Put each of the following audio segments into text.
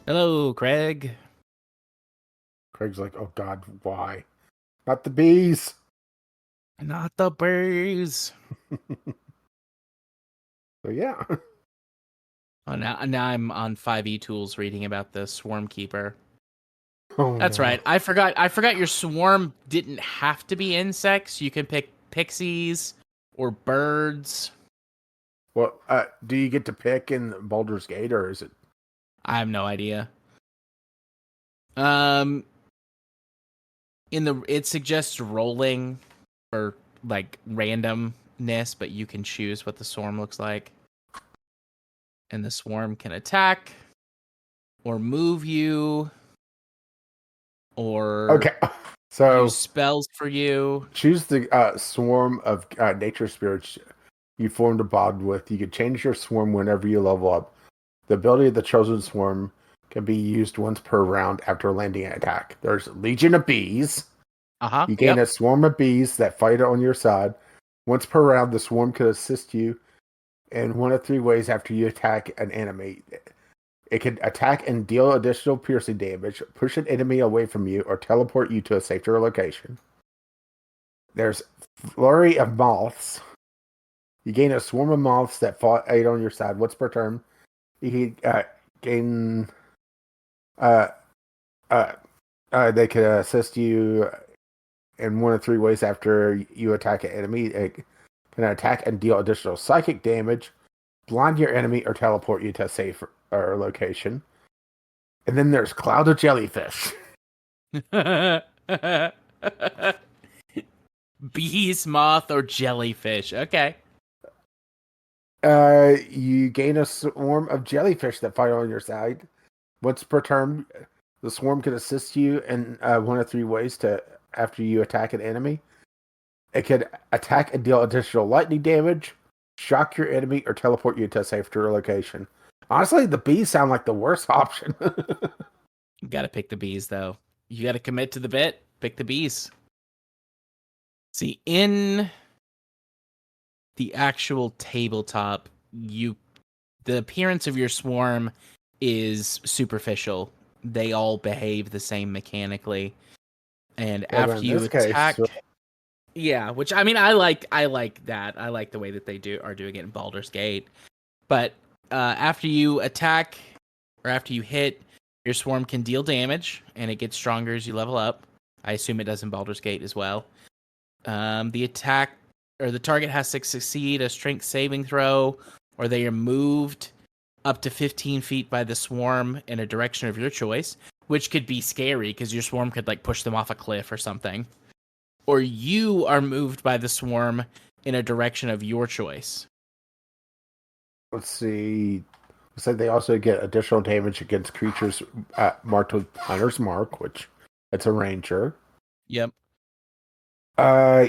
Hello, Craig. Craig's like, oh God, why? Not the bees. Not the bees. So yeah. Oh, now I'm on 5e tools reading about the Swarm Keeper. Oh That's no. right. I forgot your swarm didn't have to be insects. You can pick pixies or birds. Well, do you get to pick in Baldur's Gate, or is it? I have no idea. Um, it suggests rolling for like randomness, but you can choose what the swarm looks like. And the swarm can attack or move you or Okay. use So spells for you. choose the swarm of nature spirits you formed a bond with. You can change your swarm whenever you level up. The ability of the chosen swarm can be used once per round after landing an attack. There's Legion of Bees. Uh-huh. You gain Yep. a swarm of bees that fight on your side. Once per round, the swarm can assist you in one of three ways after you attack an enemy. It can attack and deal additional piercing damage, push an enemy away from you, or teleport you to a safer location. There's Flurry of Moths. You gain a swarm of moths that fight on your side once per turn. You can gain. Uh, uh, they can assist you in one of three ways after you attack an enemy. It can attack and deal additional psychic damage, blind your enemy, or teleport you to a safer location. And then there's Cloud of Jellyfish. Bees, moth, or jellyfish. Okay. You gain a swarm of jellyfish that fight on your side. Once per turn, the swarm can assist you in one of three ways to after you attack an enemy. It could attack and deal additional lightning damage, shock your enemy, or teleport you to a safer location. Honestly, the bees sound like the worst option. You gotta pick the bees, though. You gotta commit to the bit. Pick the bees. See, in the actual tabletop, the appearance of your swarm is superficial. They all behave the same mechanically. And Yeah, but after in you this case, attack, yeah, which I mean, I like that. I like the way that they are doing it in Baldur's Gate. But after you attack or after you hit, your swarm can deal damage, and it gets stronger as you level up. I assume it does in Baldur's Gate as well. The attack or the target has to succeed a strength saving throw, or they are moved up to 15 feet by the swarm in a direction of your choice, which could be scary because your swarm could like push them off a cliff or something. Or you are moved by the swarm in a direction of your choice. let's see. Looks like they also get additional damage against creatures marked with Hunter's Mark, which it's a ranger. Yep.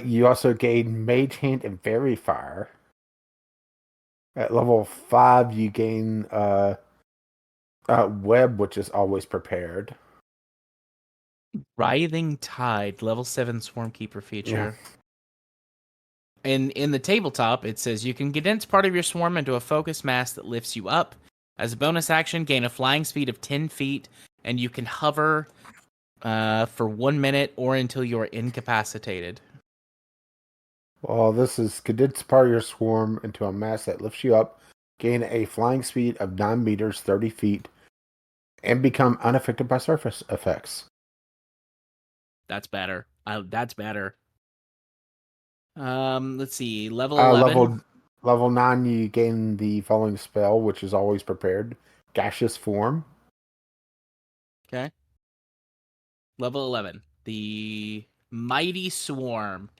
You also gain Mage Hand and Fairy Fire. At level 5, you gain Web, which is always prepared. Writhing Tide, level 7 Swarmkeeper Yeah. feature. And in the tabletop, it says you can condense part of your swarm into a focus mass that lifts you up. As a bonus action, gain a flying speed of 10 feet, and you can hover for 1 minute or until you are incapacitated. Well, this is condense part of your swarm into a mass that lifts you up, gain a flying speed of 9 meters, 30 feet, and become unaffected by surface effects. That's better. That's better. Let's see. Level 11. Level 9, you gain the following spell, which is always prepared: Gaseous Form. Okay. Level 11. The Mighty Swarm.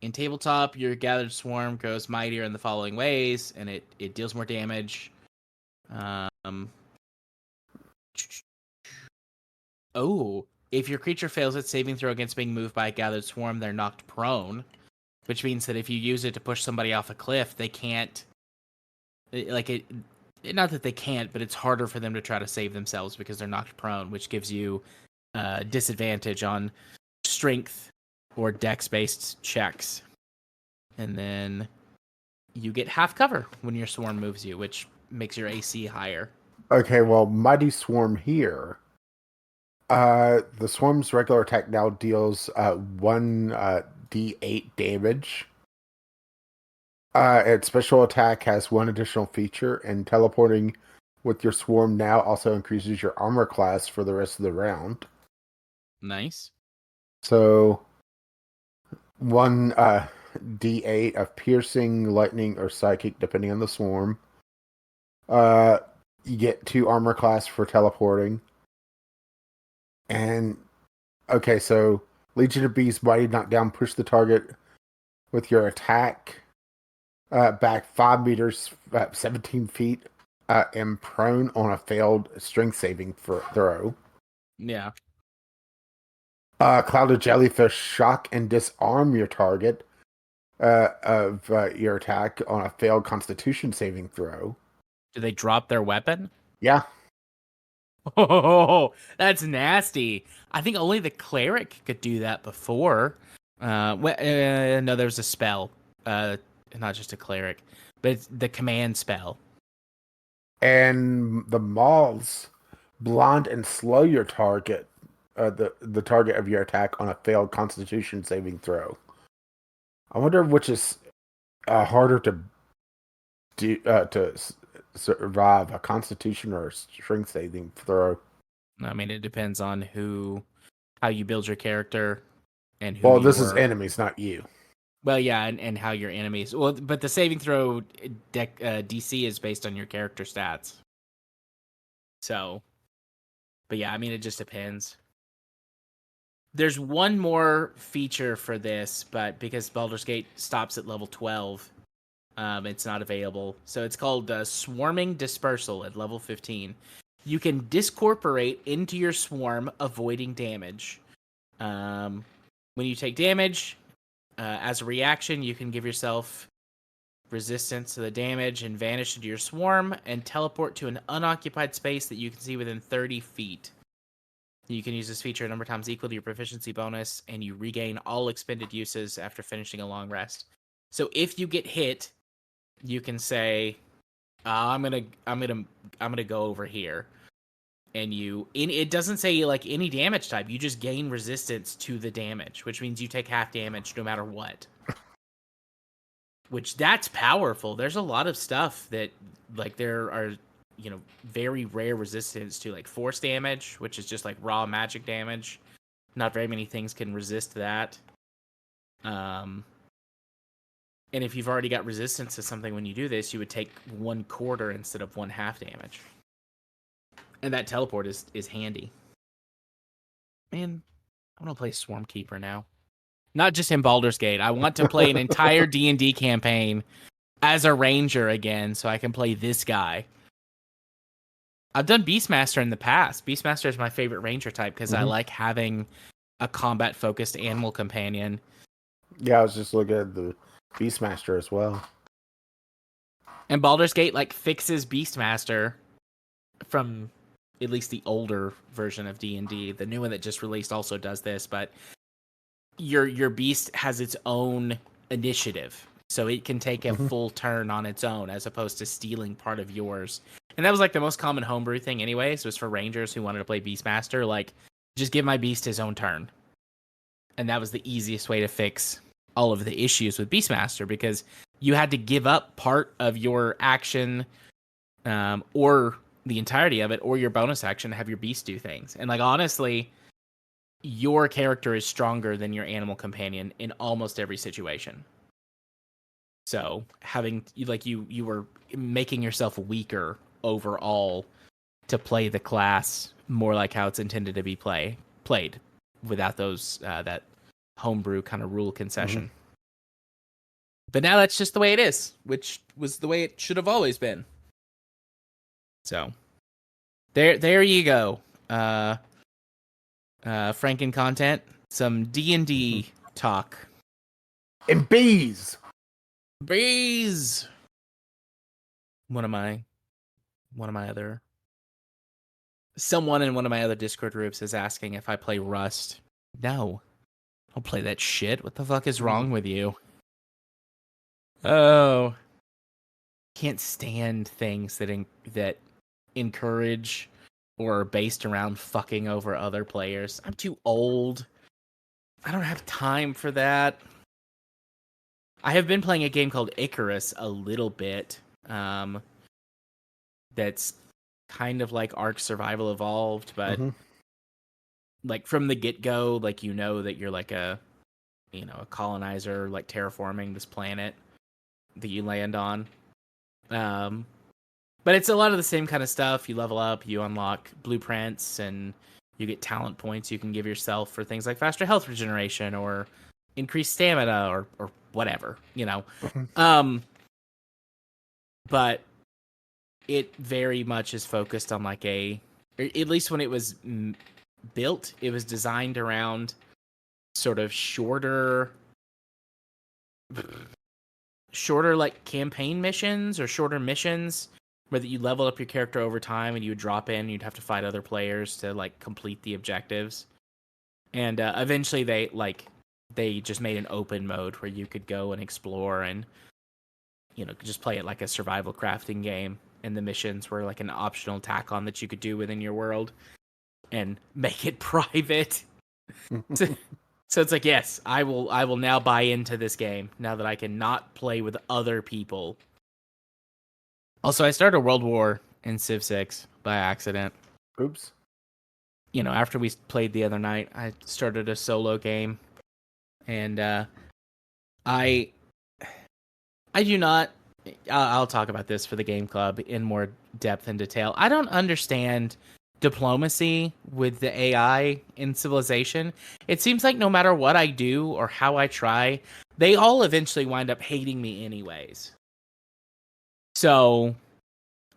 In tabletop, your gathered swarm grows mightier in the following ways, and it deals more damage. Oh, if your creature fails its saving throw against being moved by a gathered swarm, they're knocked prone, which means that if you use it to push somebody off a cliff, they can't. Like it, not that they can't, but it's harder for them to try to save themselves because they're knocked prone, which gives you disadvantage on strength or dex-based checks. And then you get half cover when your swarm moves you, which makes your AC higher. Okay, well, Mighty Swarm here. The Swarm's regular attack now deals 1 d8 damage. Its special attack has one additional feature, and teleporting with your Swarm now also increases your armor class for the rest of the round. Nice. So, 1 d8 of piercing, lightning, or psychic, depending on the Swarm. You get 2 armor class for teleporting. And okay, so Legion of Beasts, Mighty Knockdown, push the target with your attack back 5 meters, 17 feet, and prone on a failed strength saving throw. Yeah. Cloud of Jellyfish, shock and disarm your target of your attack on a failed Constitution saving throw. Do they drop their weapon? Yeah. Oh, that's nasty. I think only the cleric could do that before. No, there's a spell. Not just a cleric, but it's the command spell. And the Mauls blind and slow your target, the target of your attack on a failed Constitution saving throw. I wonder which is harder to do survive, a Constitution or a strength saving throw. I mean, it depends on how you build your character, and who Well, you this is were. enemies, not you. Well, yeah, and how your enemies. Well, but the saving throw DC is based on your character stats. So, but yeah, I mean, it just depends. There's one more feature for this, but because Baldur's Gate stops at level 12, it's not available. So it's called Swarming Dispersal at level 15. You can discorporate into your swarm, avoiding damage. When you take damage, as a reaction, you can give yourself resistance to the damage and vanish into your swarm and teleport to an unoccupied space that you can see within 30 feet. You can use this feature a number of times equal to your proficiency bonus, and you regain all expended uses after finishing a long rest. So if you get hit, you can say, I'm gonna go over here, and it doesn't say like any damage type. You just gain resistance to the damage, which means you take half damage no matter what. Which that's powerful. There's a lot of stuff that like there are, very rare resistance to, like force damage, which is just like raw magic damage. Not very many things can resist that. And if you've already got resistance to something when you do this, you would take 1/4 instead of 1/2 damage. And that teleport is handy. Man, I want to play Swarmkeeper now. Not just in Baldur's Gate. I want to play an entire D&D campaign as a ranger again, so I can play this guy. I've done Beastmaster in the past. Beastmaster is my favorite ranger type because I like having a combat-focused animal companion. Yeah, I was just looking at the Beastmaster as well. And Baldur's Gate like fixes Beastmaster from at least the older version of D&D. The new one that just released also does this, but your beast has its own initiative, so it can take a full turn on its own as opposed to stealing part of yours. And that was like the most common homebrew thing anyways, was for rangers who wanted to play Beastmaster, like, just give my beast his own turn. And that was the easiest way to fix all of the issues with Beastmaster, because you had to give up part of your action, or the entirety of it, or your bonus action to have your beast do things. And like, honestly, your character is stronger than your animal companion in almost every situation. So having you were making yourself weaker overall to play the class more like how it's intended to be played without those that homebrew kind of rule concession. But now that's just the way it is, which was the way it should have always been. So there you go. Franken content, some D&D talk. And bees. One of my other someone in one of my other Discord groups is asking if I play Rust. No, I don't play that shit. What the fuck is wrong with you? Oh, can't stand things that encourage or are based around fucking over other players. I'm too old. I don't have time for that. I have been playing a game called Icarus a little bit. That's kind of like Ark Survival Evolved, but like from the get-go, like you know that you're like a colonizer, like terraforming this planet that you land on. But it's a lot of the same kind of stuff. You level up, you unlock blueprints, and you get talent points you can give yourself for things like faster health regeneration or increased stamina or whatever, But it very much is focused on like at least when it was built, it was designed around sort of shorter like campaign missions or shorter missions where that you level up your character over time and you would drop in and you'd have to fight other players to like complete the objectives. And eventually they just made an open mode where you could go and explore and just play it like a survival crafting game, and the missions were like an optional tack on that you could do within your world and make it private. So it's like, yes, I will now buy into this game now that I can not play with other people. Also, I started World War in Civ 6 by accident. Oops. After we played the other night, I started a solo game, and I do not. I'll talk about this for the game club in more depth and detail. I don't understand diplomacy with the AI in Civilization. It seems like no matter what I do or how I try, they all eventually wind up hating me anyways. So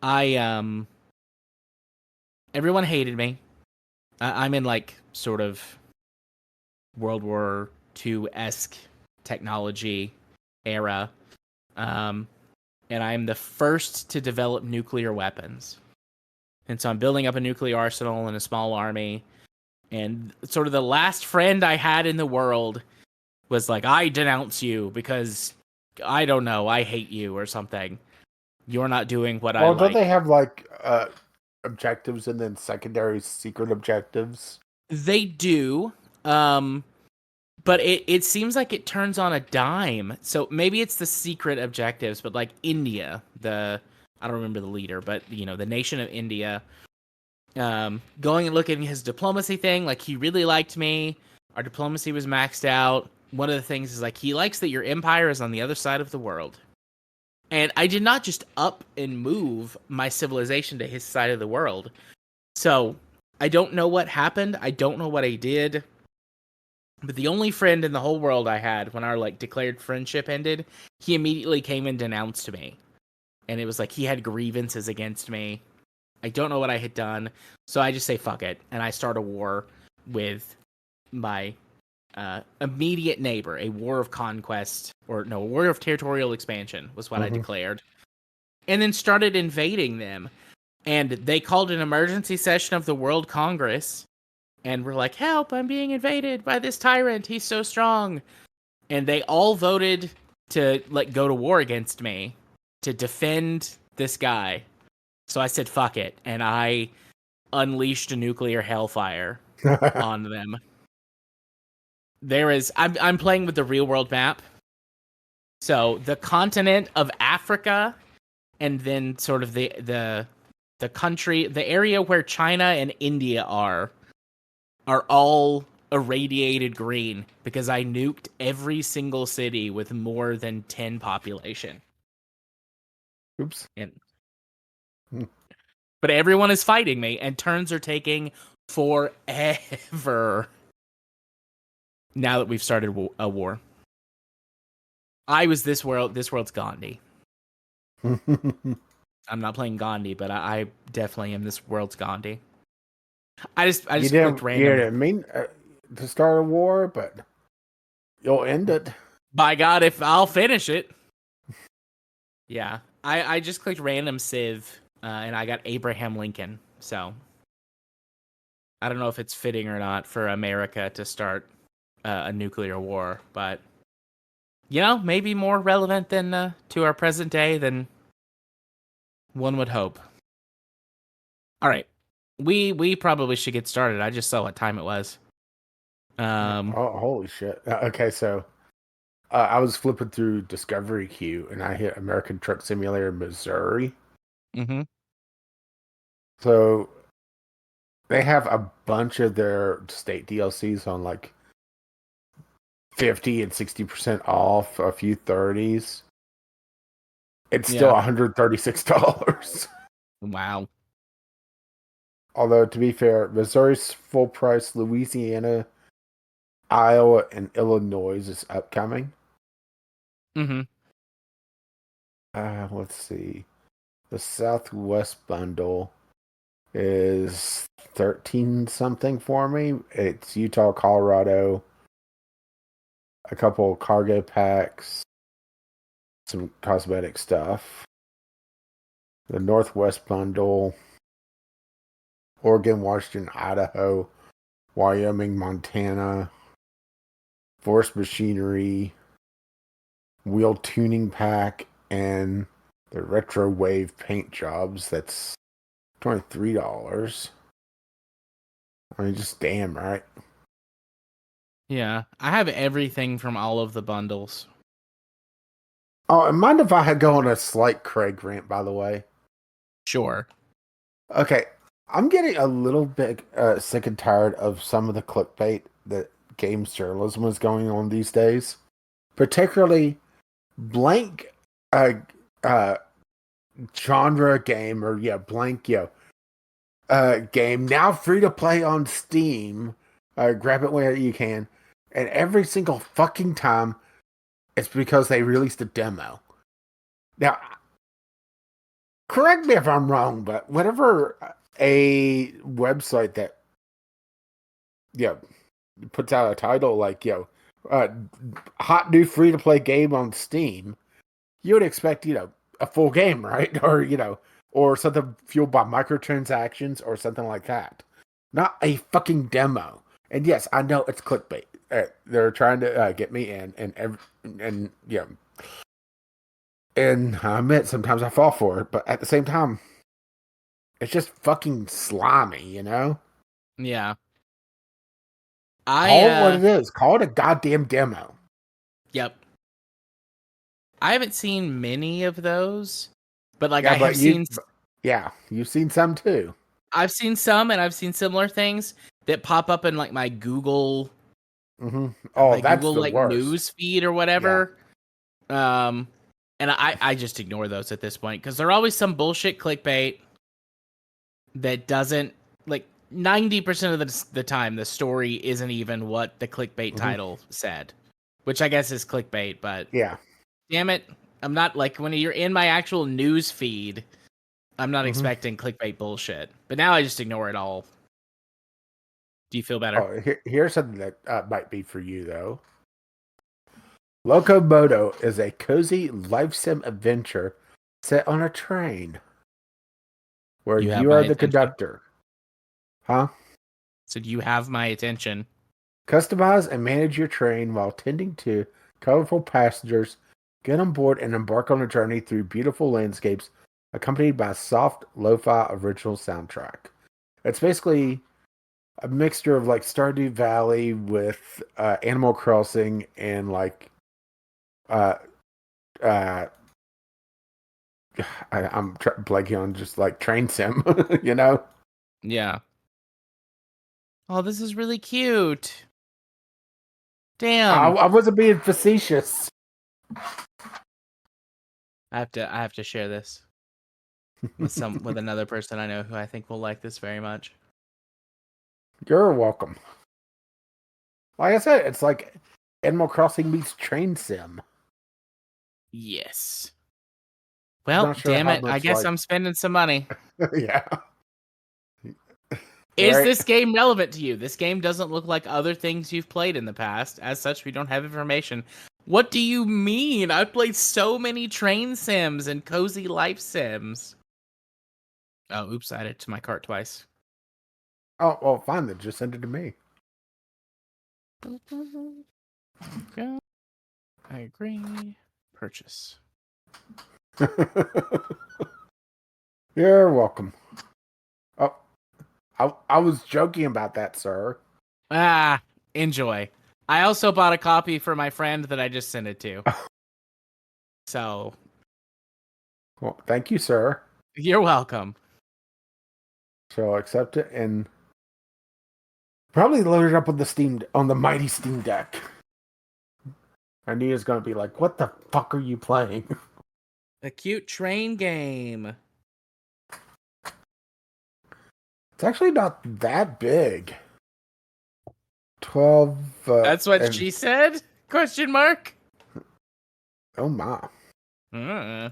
everyone hated me. I'm in like sort of World War II-esque technology era. And I'm the first to develop nuclear weapons. And so I'm building up a nuclear arsenal and a small army. And sort of the last friend I had in the world was like, I denounce you because, I don't know, I hate you or something. You're not doing what I like. Well, don't they have like objectives and then secondary secret objectives? They do. But it seems like it turns on a dime. So maybe it's the secret objectives, but like India, I don't remember the leader, but the nation of India, going and looking at his diplomacy thing, like he really liked me. Our diplomacy was maxed out. One of the things is like he likes that your empire is on the other side of the world. And I did not just up and move my civilization to his side of the world. So I don't know what happened. I don't know what I did. But the only friend in the whole world I had when our like declared friendship ended, he immediately came and denounced me. And it was like he had grievances against me. I don't know what I had done. So I just say fuck it. And I start a war with my immediate neighbor. A war of conquest. A war of territorial expansion was what I declared. And then started invading them. And they called an emergency session of the World Congress. And we're like, help, I'm being invaded by this tyrant. He's so strong. And they all voted to go to war against me to defend this guy. So I said, fuck it. And I unleashed a nuclear hellfire on them. I'm playing with the real world map. So the continent of Africa and then sort of the country, the area where China and India are all irradiated green because I nuked every single city with more than 10 population. Oops. But everyone is fighting me, and turns are taking forever now that we've started a war. I was this world's Gandhi. I'm not playing Gandhi, but I definitely am this world's Gandhi. I just clicked random. You didn't mean to start a war, but you'll end it. By God, if I'll finish it. Yeah, I just clicked random Civ, and I got Abraham Lincoln. So I don't know if it's fitting or not for America to start a nuclear war, but maybe more relevant than to our present day than one would hope. All right. We probably should get started. I just saw what time it was. Oh, holy shit. Okay, so I was flipping through Discovery Queue and I hit American Truck Simulator Missouri. Mm-hmm. So they have a bunch of their state DLCs on like 50 and 60% off, a few 30s. It's still Yeah. $136. Wow. Although, to be fair, Missouri's full price, Louisiana, Iowa, and Illinois is upcoming. Mm-hmm. Let's see. The Southwest bundle is 13 something for me. It's Utah, Colorado, a couple cargo packs, some cosmetic stuff. The Northwest bundle, Oregon, Washington, Idaho, Wyoming, Montana, Forest Machinery, Wheel Tuning Pack, and the Retro Wave paint jobs. That's $23. I mean, just damn, right? Yeah. I have everything from all of the bundles. Oh, and mind if I had go on a slight Craig rant, by the way? Sure. Okay, I'm getting a little bit sick and tired of some of the clickbait that games journalism is going on these days. Particularly blank uh, uh, genre game or blank game now free to play on Steam. Grab it where you can, and every single fucking time it's because they released a demo. Now, correct me if I'm wrong, but whenever a website that puts out a title like hot new free to play game on Steam, you would expect a full game, right? Or something fueled by microtransactions or something like that. Not a fucking demo. And yes, I know it's clickbait. They're trying to get me in, and I admit sometimes I fall for it, but at the same time, it's just fucking slimy, you know? Yeah. Call it what it is. Call it a goddamn demo. Yep. I haven't seen many of those, but like Yeah, I have but seen you've seen some too. I've seen some and I've seen similar things that pop up in like Mm-hmm. Oh, my that's Google the like worst. news feed or Yeah. whatever. Um and I just ignore those at this point because they're always some bullshit clickbait that doesn't like 90% of the time the story isn't even what the clickbait Mm-hmm. title said, which I guess is clickbait, but Yeah. damn it, I'm not like when you're in my actual news feed, I'm not Mm-hmm. expecting clickbait bullshit. But now I just ignore it all. Do you feel better? Oh, here's something that might be for you though. Locomoto is a cozy life sim adventure set on a train where You have you my are the attention. conductor. Huh? So you have my attention. Customize and manage your train while tending to colorful passengers. Get on board and embark on a journey through beautiful landscapes accompanied by a soft lo-fi original soundtrack. It's basically a mixture of like Stardew Valley with Animal Crossing and like uh uh I'm blanking on just like train sim, you know. Yeah. Oh, this is really cute. Damn. I wasn't being facetious. I have to share this with another person I know who I think will like this very much. You're welcome. Like I said, it's like Animal Crossing meets train sim. Yes. Well, Not sure damn how it. I much guess like I'm spending some money. yeah. Is Right? this game relevant to you? This game doesn't look like other things you've played in the past. As such, we don't have information. What do you mean? I've played so many train sims and cozy life sims. Oh, oops, I added it to my cart twice. Oh well fine then just send it to me. Yeah, I agree. Purchase. You're welcome. Oh, I was joking about that, sir. Ah, enjoy. I also bought a copy for my friend that I just sent it to. So, Well, thank you, sir. you're welcome. So I'll accept it and probably load it up on the mighty Steam Deck. Anita's gonna be like, "What the fuck are you playing?" A cute train game. It's actually not that big. 12. That's what And she said? Question mark. oh my. Uh,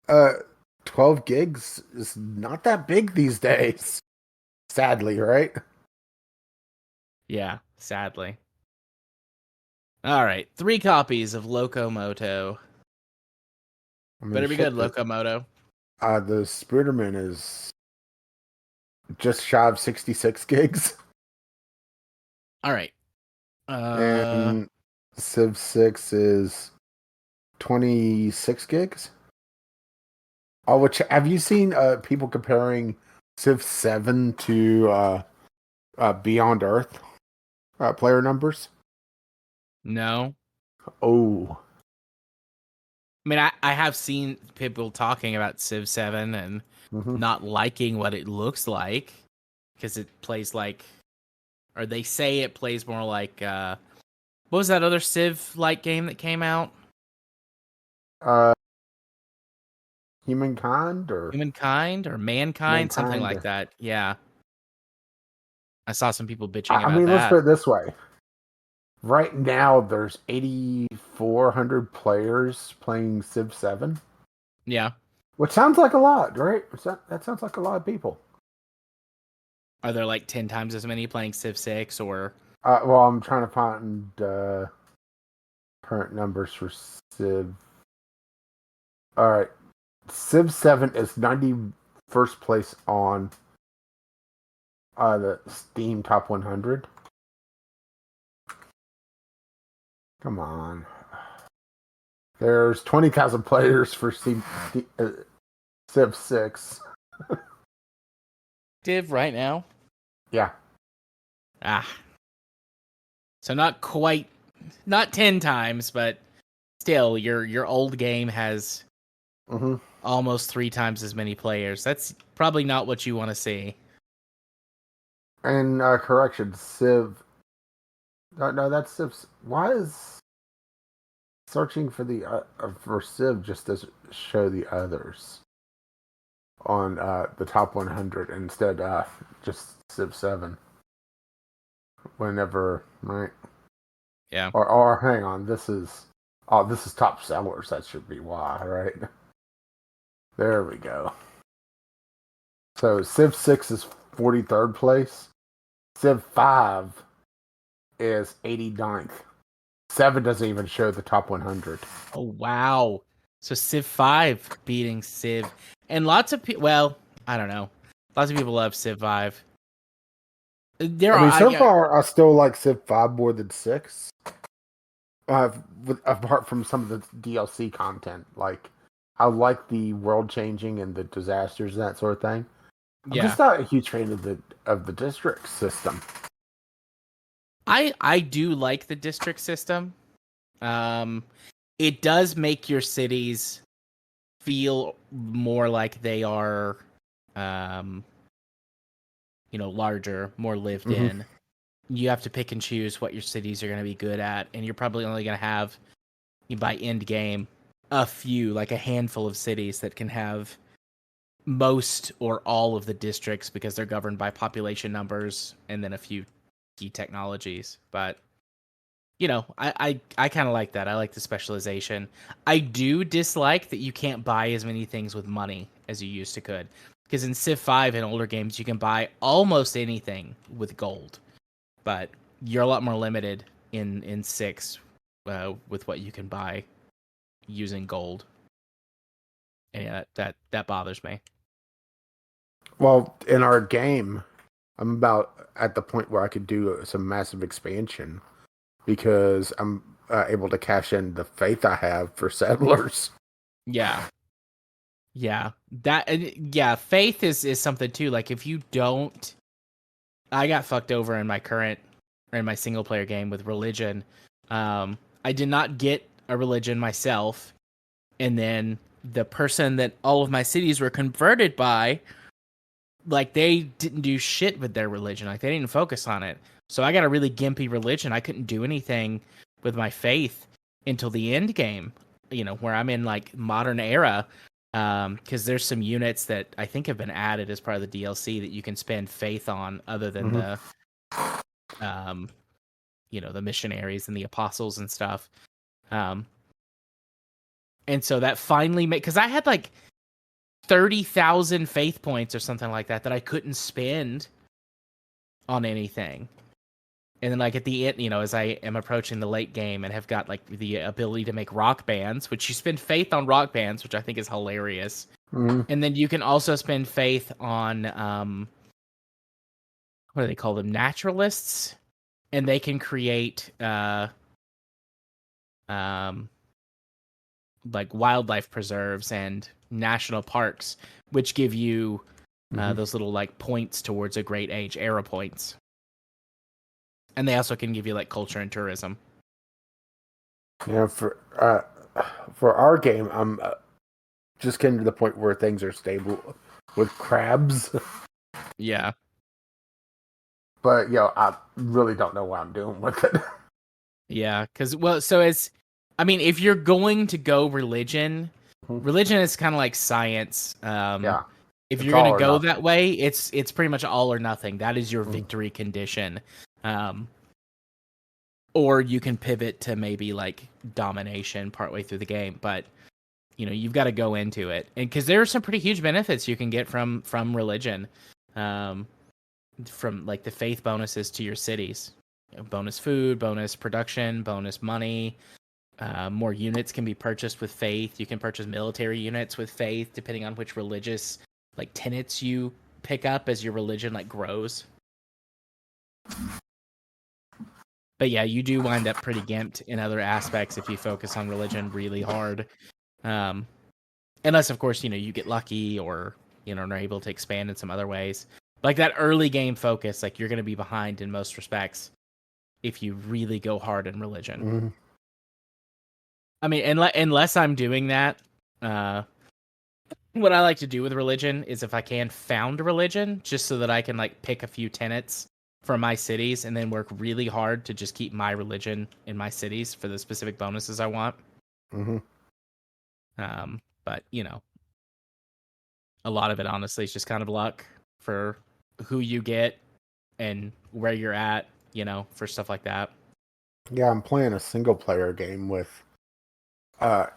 Uh, 12 gigs is not that big these days. Sadly, right? yeah, sadly. All right, 3 copies of Locomoto. I mean, Better be good, shit. Locomoto. The Sprinterman is just shy of 66 gigs, All right. and Civ 6 is 26 gigs. Oh, which have you seen people comparing Civ 7 to Beyond Earth player numbers? No. Oh, I mean, I have seen people talking about Civ 7 and mm-hmm. not liking what it looks like because it plays like, or they say it plays more like, what was that other Civ-like game that came out? uh, Humankind or Humankind or Mankind, something Mankind. like that. Yeah. I saw some people bitching I about mean, let's that. put it this way. Right now, there's 8,400 players playing Civ 7, Yeah. which sounds like a lot, right? That sounds like a lot of people. Are there like 10 times as many playing Civ 6 or? Well, I'm trying to find current numbers for Civ. All right. Civ 7 is 91st place on the Steam Top 100. Come on. There's 20,000 players for Civ 6. Div right now? Yeah. Ah. So not quite, not 10 times, but still, your old game has Mm-hmm. almost 3 times as many players. That's probably not what you want to see. And correction, Civ. No, that's Civ. Why is searching for for Civ just doesn't show the others on the top 100 instead just Civ 7? Whenever, right? Yeah. Or hang on, this is top sellers. That should be why, right? There we go. So Civ 6 is 43rd place. Civ 5 is 89th. 7 doesn't even show the top 100. Oh, wow. So Civ 5 beating Civ. And lots of people, well, I don't know. Lots of people love Civ 5. There I are, mean, so yeah, far, I still like Civ 5 more than 6. Apart from some of the DLC content. Like, I like the world changing and the disasters and that sort of thing. I'm yeah. just not a huge fan of the district system. I do like the district system. It does make your cities feel more like they are, um, larger, more lived Mm-hmm. in. You have to pick and choose what your cities are going to be good at, and you're probably only going to have, by end game, a few, like a handful of cities that can have most or all of the districts because they're governed by population numbers and then a few key technologies. But I kind of like that. I like the specialization. I do dislike that you can't buy as many things with money as you used to could. Because in Civ 5 and older games, you can buy almost anything with gold. But you're a lot more limited in 6 with what you can buy using gold. And yeah, that bothers me. Well, in our game, I'm about at the point where I could do some massive expansion because I'm able to cash in the faith I have for settlers. Yeah. Yeah. Faith is something too. Like if you don't I got fucked over in my single player game with religion. I did not get a religion myself, and then the person that all of my cities were converted by, like, they didn't do shit with their religion. Like, they didn't focus on it. So I got a really gimpy religion. I couldn't do anything with my faith until the end game, where I'm in like modern era. Because there's some units that I think have been added as part of the DLC that you can spend faith on, other than um, the missionaries and the apostles and stuff. And so that finally made, because I had like 30,000 faith points or something like that I couldn't spend on anything. And then like at the end, as I am approaching the late game and have got like the ability to make rock bands, which you spend faith on rock bands, which I think is hilarious. Mm-hmm. And then you can also spend faith on what do they call them? Naturalists. And they can create like wildlife preserves and national parks, which give you those little like points towards a great age, era points. And they also can give you like culture and tourism. Yeah, for our game, I'm just getting to the point where things are stable with crabs. Yeah. But I really don't know what I'm doing with it. Yeah, because if you're going to go religion is kind of like science. Yeah. If It's you're gonna all or go nothing. that way, it's pretty much all or nothing. That is your victory condition. Or you can pivot to maybe like domination partway through the game, but you've got to go into it, and because there are some pretty huge benefits you can get from religion, from like the faith bonuses to your cities, bonus food, bonus production, bonus money. More units can be purchased with faith. You can purchase military units with faith, depending on which religious like tenets you pick up as your religion like grows. But yeah, you do wind up pretty gimped in other aspects if you focus on religion really hard. Unless, of course, you get lucky or, are able to expand in some other ways. Like that early game focus, like you're going to be behind in most respects if you really go hard in religion. Mm-hmm. I mean, unless I'm doing that, what I like to do with religion is, if I can, found a religion just so that I can like pick a few tenets from my cities and then work really hard to just keep my religion in my cities for the specific bonuses I want. Mm-hmm. But a lot of it honestly is just kind of luck for who you get and where you're at, for stuff like that. Yeah, I'm playing a single player game with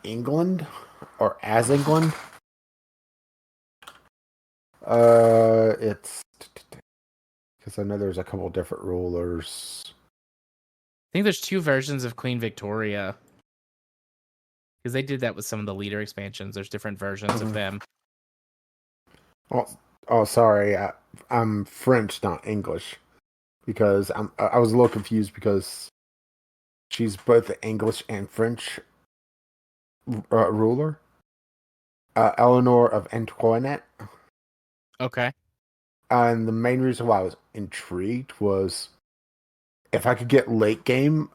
England, or as England. It's because I know there's a couple different rulers. I think there's 2 versions of Queen Victoria, because they did that with some of the leader expansions. There's different versions of them. Oh, sorry. I'm French, not English, because I was a little confused because she's both English and French ruler. Eleanor of Antoinette. Okay. And the main reason why I was intrigued was if I could get late game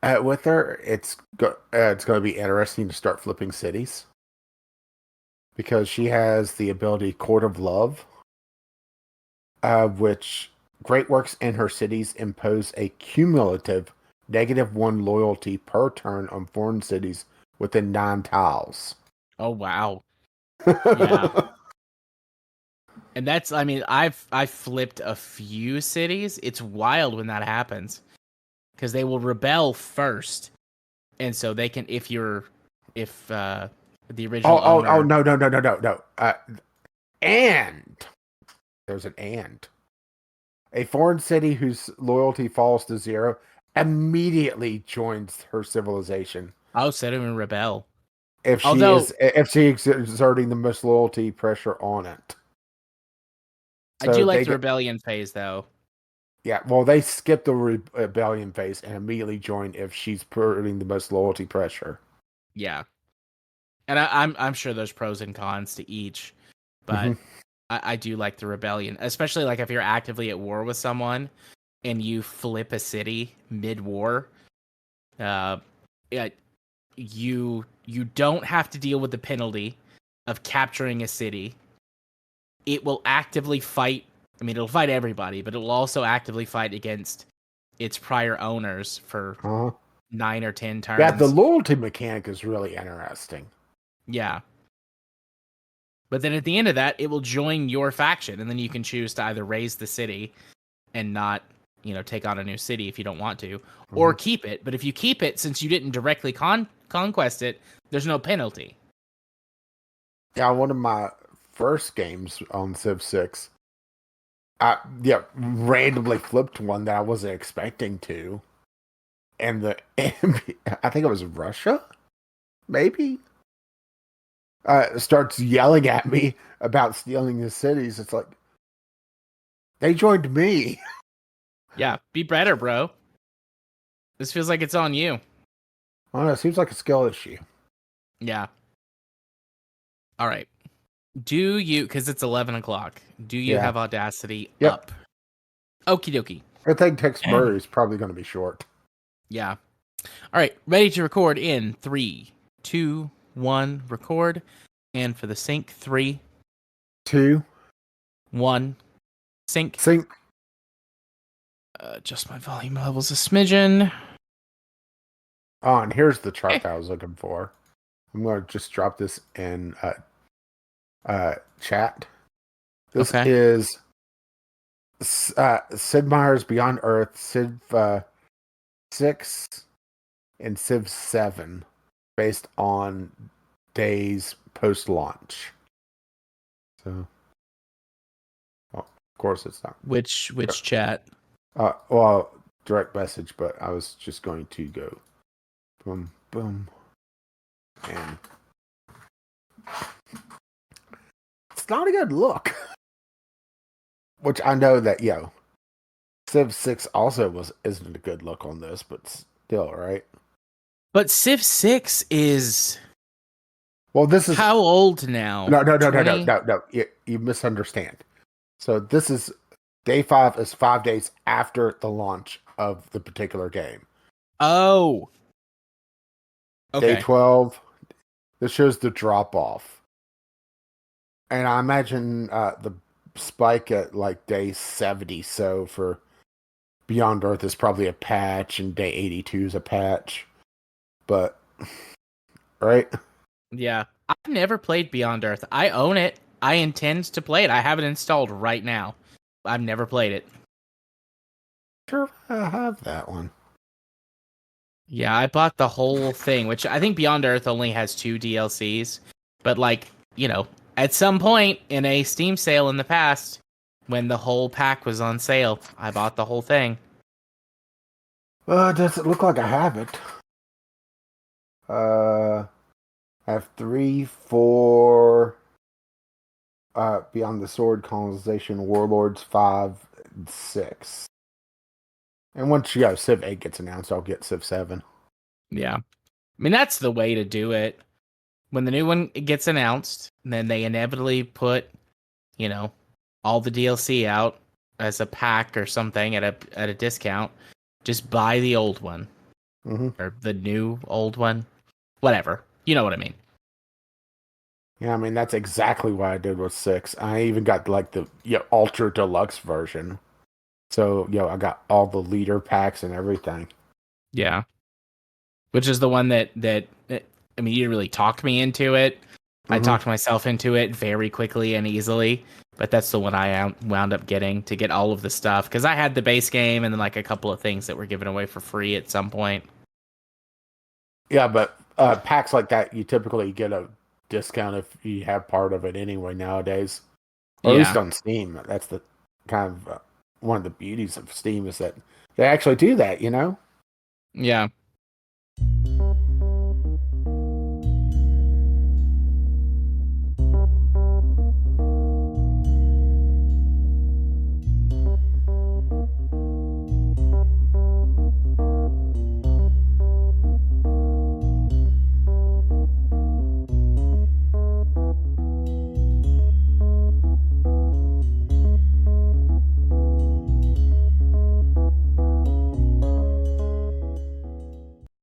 with her, it's going to be interesting to start flipping cities, because she has the ability Court of Love, which great works in her cities impose a cumulative -1 loyalty per turn on foreign cities within 9 tiles. Oh wow. Yeah. And that's, I've flipped a few cities. It's wild when that happens, because they will rebel first, and so they can, if the original owner. No. And there's an and. A foreign city whose loyalty falls to 0 immediately joins her civilization. Oh, set him in rebel. If she exerting the most loyalty pressure on it. So I do like the rebellion phase, though. Yeah, well, they skip the rebellion phase and immediately join if she's putting the most loyalty pressure. Yeah, and I'm sure there's pros and cons to each, but I do like the rebellion, especially like if you're actively at war with someone and you flip a city mid-war. Uh, yeah, you don't have to deal with the penalty of capturing a city. It will actively fight. I mean, it'll fight everybody, but it will also actively fight against its prior owners for Uh-huh. 9 or 10 Yeah, the turns. loyalty mechanic is really interesting. Yeah. But then at the end of that, it will join your faction, and then you can choose to either raise the city and not, take on a new city if you don't want to, or keep it. But if you keep it, since you didn't directly conquest it, there's no penalty. Yeah, one of my first games on Civ 6, randomly flipped one that I wasn't expecting to. And I think it was Russia, maybe, starts yelling at me about stealing the cities. It's like, they joined me. Yeah, be better, bro. This feels like it's on you. I don't know, it seems like a skill issue. Yeah. All right. Do you, because it's 11 o'clock, do you have Audacity up? Okie dokie. I think Text Bird is probably going to be short. Yeah. All right. Ready to record in 3, 2, 1, record. And for the sync, 3, 2, 1, sync. Sync. Adjust my volume levels a smidgen. Oh, and here's the chart that I was looking for. I'm going to just drop this in chat. This is Sid Meier's Beyond Earth, Civ 6, and Civ 7, based on days post-launch. So, of course it's not. Which chat? Well, direct message, but I was just going to go boom, boom, and it's not a good look. Which I know that, Civ 6 also isn't a good look on this, but still, right? But Civ 6 is... Well, this is... How old now? No. You misunderstand. So this is... Day 5 is 5 days after the launch of the particular game. Oh. Okay. Day 12, this shows the drop-off. And I imagine the spike at like day 70, so for Beyond Earth is probably a patch, and day 82 is a patch. But, right? Yeah. I've never played Beyond Earth. I own it. I intend to play it. I have it installed right now. I've never played it. Sure, I have that one. Yeah, I bought the whole thing, which I think Beyond Earth only has 2 DLCs. But, at some point in a Steam sale in the past, when the whole pack was on sale, I bought the whole thing. Does it look like I have it? I have 3, 4... Beyond the Sword, Colonization, Warlords, 5, and 6. And once Civ 8 gets announced, I'll get Civ 7. Yeah. I mean, that's the way to do it. When the new one gets announced, then they inevitably put, all the DLC out as a pack or something at a discount. Just buy the old one. Mm-hmm. Or the new old one. Whatever. You know what I mean. Yeah, I mean, that's exactly what I did with 6. I even got, the Ultra Deluxe version. So, I got all the leader packs and everything. Yeah. Which is the one that I mean, you didn't really talk me into it. Mm-hmm. I talked myself into it very quickly and easily. But that's the one I wound up getting to get all of the stuff. Because I had the base game and then, a couple of things that were given away for free at some point. Yeah, but packs like that, you typically get a discount if you have part of it anyway nowadays, or at least on Steam. That's the kind of one of the beauties of Steam, is that they actually do that. Yeah,